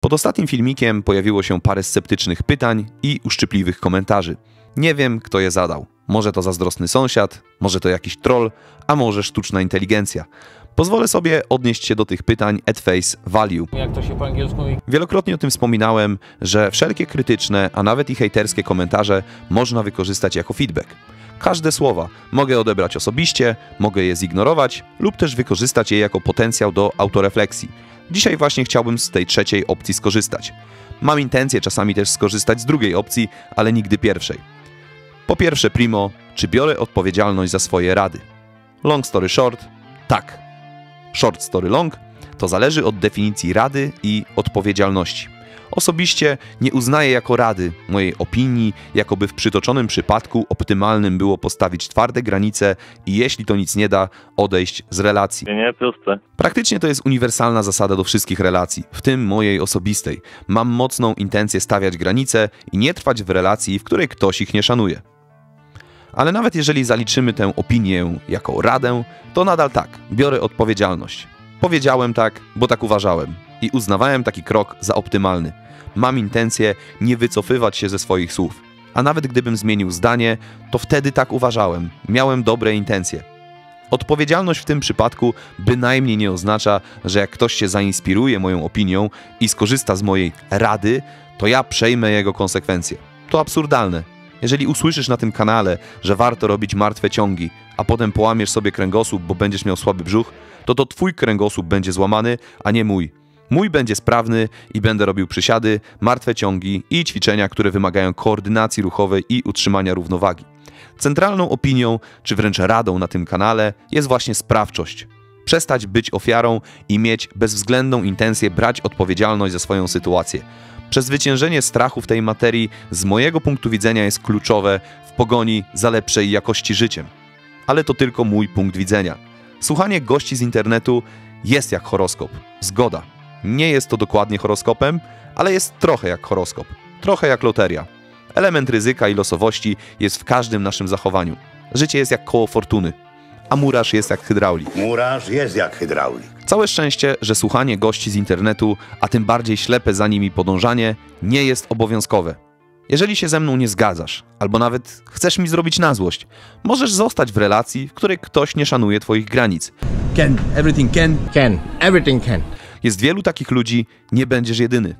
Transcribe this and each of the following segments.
Pod ostatnim filmikiem pojawiło się parę sceptycznych pytań i uszczypliwych komentarzy. Nie wiem, kto je zadał. Może to zazdrosny sąsiad, może to jakiś troll, a może sztuczna inteligencja. Pozwolę sobie odnieść się do tych pytań at face value. Jak to się po angielsku mówi? Wielokrotnie o tym wspominałem, że wszelkie krytyczne, a nawet i hejterskie komentarze można wykorzystać jako feedback. Każde słowa mogę odebrać osobiście, mogę je zignorować lub też wykorzystać je jako potencjał do autorefleksji. Dzisiaj właśnie chciałbym z tej trzeciej opcji skorzystać. Mam intencję czasami też skorzystać z drugiej opcji, ale nigdy pierwszej. Po pierwsze, primo, czy biorę odpowiedzialność za swoje rady? Long story short, tak. Short story long, to zależy od definicji rady i odpowiedzialności. Osobiście nie uznaję jako rady mojej opinii, jakoby w przytoczonym przypadku optymalnym było postawić twarde granice i jeśli to nic nie da, odejść z relacji. Nie, proste. Praktycznie to jest uniwersalna zasada do wszystkich relacji, w tym mojej osobistej. Mam mocną intencję stawiać granice i nie trwać w relacji, w której ktoś ich nie szanuje. Ale nawet jeżeli zaliczymy tę opinię jako radę, to nadal tak, biorę odpowiedzialność. Powiedziałem tak, bo tak uważałem i uznawałem taki krok za optymalny. Mam intencję nie wycofywać się ze swoich słów. A nawet gdybym zmienił zdanie, to wtedy tak uważałem, miałem dobre intencje. Odpowiedzialność w tym przypadku bynajmniej nie oznacza, że jak ktoś się zainspiruje moją opinią i skorzysta z mojej rady, to ja przejmę jego konsekwencje. To absurdalne. Jeżeli usłyszysz na tym kanale, że warto robić martwe ciągi, a potem połamiesz sobie kręgosłup, bo będziesz miał słaby brzuch, to twój kręgosłup będzie złamany, a nie mój. Mój będzie sprawny i będę robił przysiady, martwe ciągi i ćwiczenia, które wymagają koordynacji ruchowej i utrzymania równowagi. Centralną opinią, czy wręcz radą na tym kanale jest właśnie sprawczość. Przestać być ofiarą i mieć bezwzględną intencję brać odpowiedzialność za swoją sytuację. Przezwyciężenie strachu w tej materii z mojego punktu widzenia jest kluczowe w pogoni za lepszej jakości życiem. Ale to tylko mój punkt widzenia. Słuchanie gości z internetu jest jak horoskop. Zgoda. Nie jest to dokładnie horoskopem, ale jest trochę jak horoskop. Trochę jak loteria. Element ryzyka i losowości jest w każdym naszym zachowaniu. Życie jest jak koło fortuny, a murarz jest jak hydraulik. Murarz jest jak hydraulik. Całe szczęście, że słuchanie gości z internetu, a tym bardziej ślepe za nimi podążanie, nie jest obowiązkowe. Jeżeli się ze mną nie zgadzasz, albo nawet chcesz mi zrobić na złość, możesz zostać w relacji, w której ktoś nie szanuje twoich granic. Can, everything can. Can, everything can. Jest wielu takich ludzi, nie będziesz jedyny.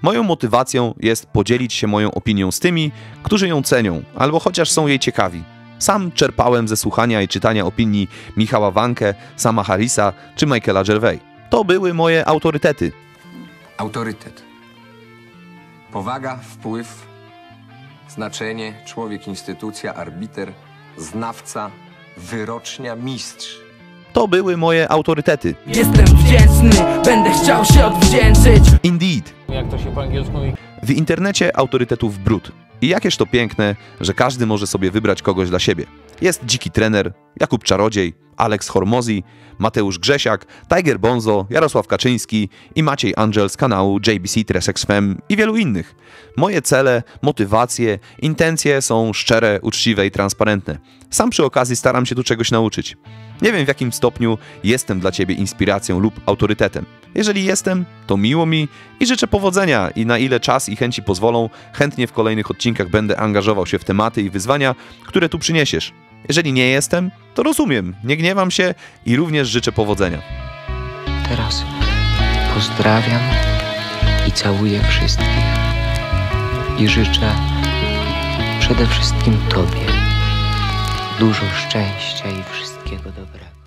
Moją motywacją jest podzielić się moją opinią z tymi, którzy ją cenią, albo chociaż są jej ciekawi. Sam czerpałem ze słuchania i czytania opinii Michała Wanke, Sama Harrisa czy Michaela Gervais. To były moje autorytety. Autorytet. Powaga, wpływ, znaczenie, człowiek, instytucja, arbiter, znawca, wyrocznia, mistrz. To były moje autorytety. Jestem wdzięczny, będę chciał się odwdzięczyć. Indeed. Jak to się po angielsku mówi? W internecie autorytetów brud. I jakież to piękne, że każdy może sobie wybrać kogoś dla siebie. Jest Dziki Trener, Jakub Czarodziej, Alex Hormozy, Mateusz Grzesiak, Tiger Bonzo, Jarosław Kaczyński i Maciej Angel z kanału JBC Tresex Fem i wielu innych. Moje cele, motywacje, intencje są szczere, uczciwe i transparentne. Sam przy okazji staram się tu czegoś nauczyć. Nie wiem, w jakim stopniu jestem dla Ciebie inspiracją lub autorytetem. Jeżeli jestem, to miło mi i życzę powodzenia i na ile czas i chęci pozwolą, chętnie w kolejnych odcinkach będę angażował się w tematy i wyzwania, które tu przyniesiesz. Jeżeli nie jestem, to rozumiem, nie gniewam się i również życzę powodzenia. Teraz pozdrawiam i całuję wszystkich i życzę przede wszystkim Tobie dużo szczęścia i wszystkiego dobrego.